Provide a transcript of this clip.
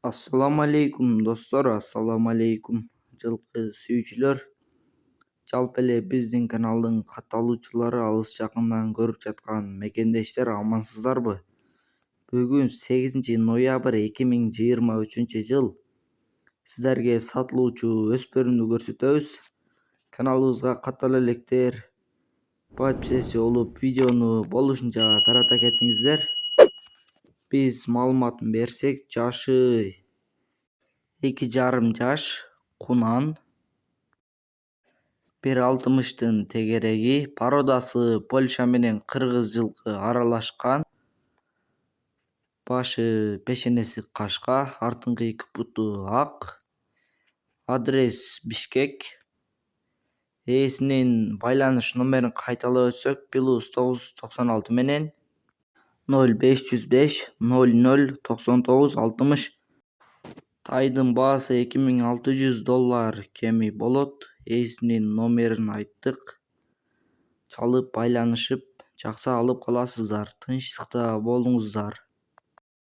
Assalamu alaikum dostlar, assalamu alaikum жылкы сүйүүчүлөр. Жалпы эле биздин каналдын катталуучулары алыс жакындан көрүп жаткан мекендештер амансыздарбы? Бүгүн 8 ноябрь 2023 сиздерге сатылуучу өспөрүмдү көрсөтөбүз. Каналыбызга каттала электер, подписчи болуп видеону болушунча тарата кетиңиздер. Биз маалыматын берсек, жашы 2,5 жаш, кунан, 1,60 тегереги, породасы Польша менен кыргыз жылкы аралашкан, башы пешенеси кашка, артыңкы 2 буту ак, адрес Бишкек. Ээсинин байланыш номерин кайталап өтсөк, +996 менен 0505 00 99 60. Тайдын баасы $2600 кеми болот. Ээсинин номерин айттык. Чалып байланышып, жакшы алып каласыздар. Тынчтыкта болуңуздар.